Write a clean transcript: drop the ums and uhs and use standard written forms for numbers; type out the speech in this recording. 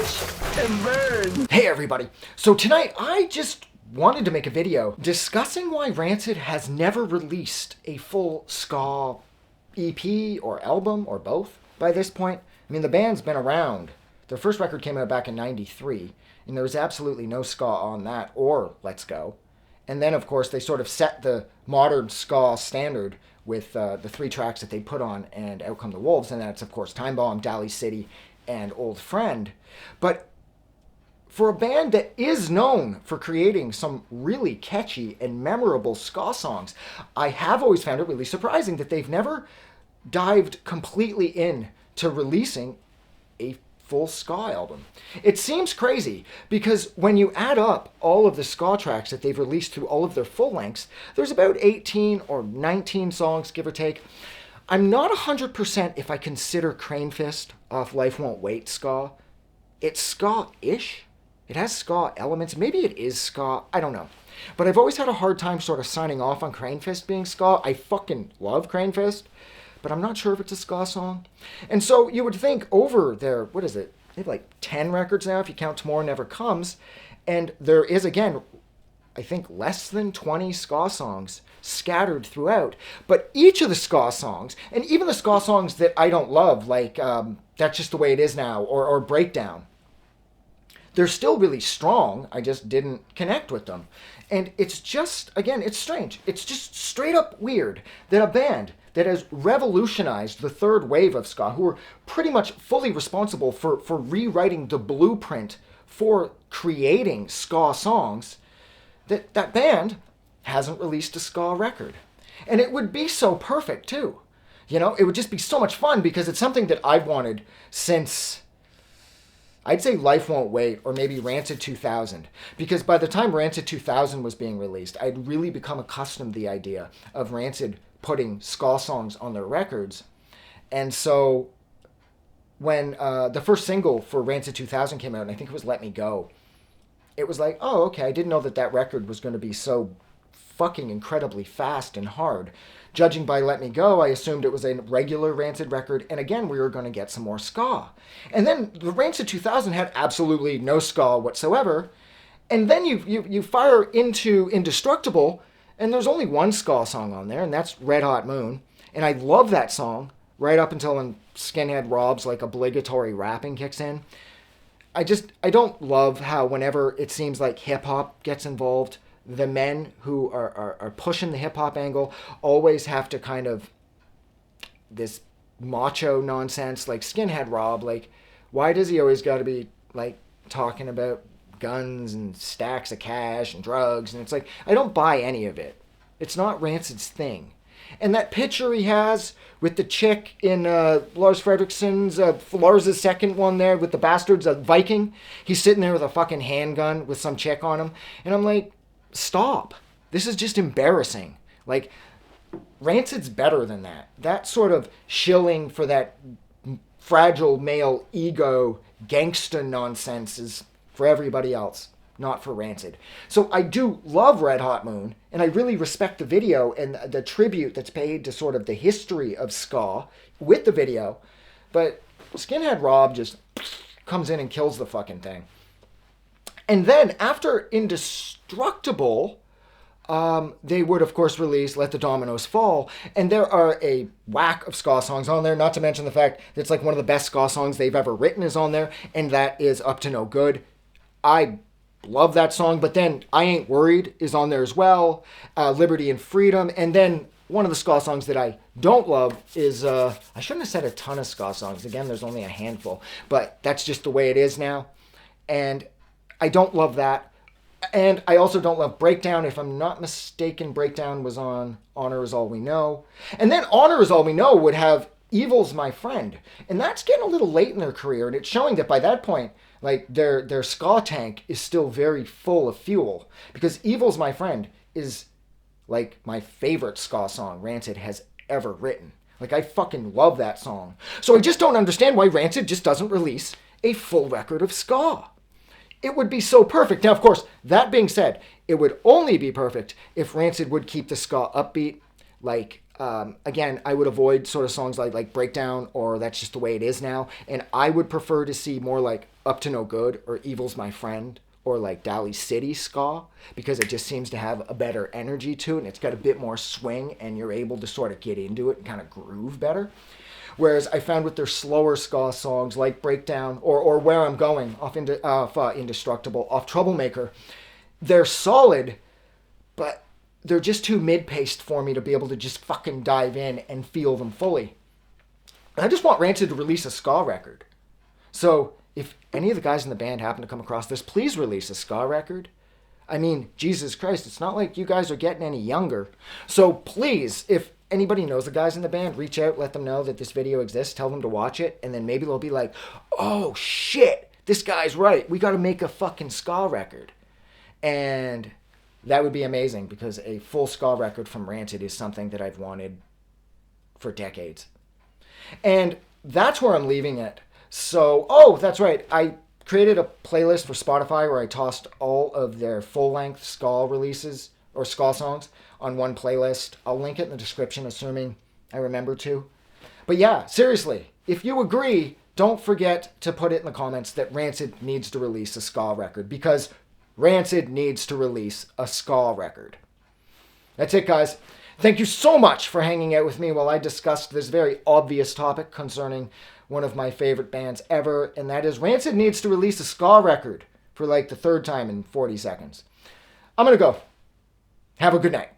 Smash and burn! Hey everybody! So tonight I just wanted to make a video discussing why Rancid has never released a full ska EP or album or both by this point. I mean, the band's been around. Their first record came out back in '93, and there was absolutely no ska on that or Let's Go. And then, of course, they sort of set the modern ska standard with the three tracks that they put on and Out Come the Wolves, and that's, of course, Time Bomb, Dally City, and Old Friend. But for a band that is known for creating some really catchy and memorable ska songs, I have always found it really surprising that they've never dived completely in to releasing a full ska album. It seems crazy because when you add up all of the ska tracks that they've released through all of their full lengths, there's about 18 or 19 songs, give or take. I'm not 100% if I consider Crane Fist off Life Won't Wait ska. It's ska-ish. It has ska elements. Maybe it is ska. I don't know. But I've always had a hard time sort of signing off on Crane Fist being ska. I fucking love Crane Fist, but I'm not sure if it's a ska song. And so you would think over their, what is it? They have like 10 records now if you count Tomorrow Never Comes. And there is, again, I think less than 20 ska songs scattered throughout. But each of the ska songs, and even the ska songs that I don't love, like That's Just the Way It Is Now or Breakdown, they're still really strong. I just didn't connect with them. And it's just, again, it's strange. It's just straight up weird that a band that has revolutionized the third wave of ska, who are pretty much fully responsible for rewriting the blueprint for creating ska songs, that band hasn't released a ska record. And it would be so perfect, too. You know, it would just be so much fun because it's something that I've wanted since, I'd say Life Won't Wait, or maybe Rancid 2000. Because by the time Rancid 2000 was being released, I'd really become accustomed to the idea of Rancid putting ska songs on their records. And so when the first single for Rancid 2000 came out, and I think it was Let Me Go, it was like, oh, okay, I didn't know that record was going to be so fucking incredibly fast and hard. Judging by Let Me Go, I assumed it was a regular Rancid record, and again, we were going to get some more ska. And then the Rancid 2000 had absolutely no ska whatsoever, and then you fire into Indestructible, and there's only one ska song on there, and that's Red Hot Moon, and I love that song right up until when Skinhead Rob's like obligatory rapping kicks in. I don't love how whenever it seems like hip-hop gets involved, the men who are pushing the hip-hop angle always have to kind of this macho nonsense, like Skinhead Rob. Like, why does he always got to be like talking about guns and stacks of cash and drugs? And it's like, I don't buy any of it. It's not Rancid's thing. And that picture he has with the chick in Lars Fredriksen's, Lars' second one there with the bastards, Viking, he's sitting there with a fucking handgun with some chick on him. And I'm like, stop. This is just embarrassing. Like, Rancid's better than that. That sort of shilling for that fragile male ego gangsta nonsense is for everybody else, not for Rancid. So I do love Red Hot Moon, and I really respect the video and the tribute that's paid to sort of the history of ska with the video, but Skinhead Rob just comes in and kills the fucking thing. And then after Indestructible, they would, of course, release Let the Dominoes Fall, and there are a whack of ska songs on there, not to mention the fact that it's like one of the best ska songs they've ever written is on there, and that is Up to No Good. I love that song, but then I Ain't Worried is on there as well, Liberty and Freedom, and then one of the ska songs that I don't love is, I shouldn't have said a ton of ska songs, again, there's only a handful, but That's Just the Way It Is Now, and I don't love that, and I also don't love Breakdown. If I'm not mistaken, Breakdown was on Honor Is All We Know, and then Honor Is All We Know would have Evil's My Friend, and that's getting a little late in their career, and it's showing that by that point, like, their ska tank is still very full of fuel. Because Evil's My Friend is, like, my favorite ska song Rancid has ever written. Like, I fucking love that song. So I just don't understand why Rancid just doesn't release a full record of ska. It would be so perfect. Now, of course, that being said, it would only be perfect if Rancid would keep the ska upbeat, like Again, I would avoid sort of songs like Breakdown or That's Just the Way It Is Now. And I would prefer to see more like Up to No Good or Evil's My Friend or like Dali City ska, because it just seems to have a better energy to it and it's got a bit more swing and you're able to sort of get into it and kind of groove better. Whereas I found with their slower ska songs like Breakdown or Where I'm Going off Indestructible, off Troublemaker, they're solid, but they're just too mid-paced for me to be able to just fucking dive in and feel them fully. And I just want Rancid to release a ska record. So if any of the guys in the band happen to come across this, please release a ska record. I mean, Jesus Christ, it's not like you guys are getting any younger. So please, if anybody knows the guys in the band, reach out, let them know that this video exists, tell them to watch it, and then maybe they'll be like, oh shit, this guy's right. We got to make a fucking ska record. And that would be amazing, because a full ska record from Rancid is something that I've wanted for decades. And that's where I'm leaving it. So, oh, that's right. I created a playlist for Spotify where I tossed all of their full-length ska releases or ska songs on one playlist. I'll link it in the description, assuming I remember to. But yeah, seriously, if you agree, don't forget to put it in the comments that Rancid needs to release a ska record, because Rancid needs to release a ska record. That's it, guys. Thank you so much for hanging out with me while I discussed this very obvious topic concerning one of my favorite bands ever, and that is Rancid needs to release a ska record for like the third time in 40 seconds. I'm going to go. Have a good night.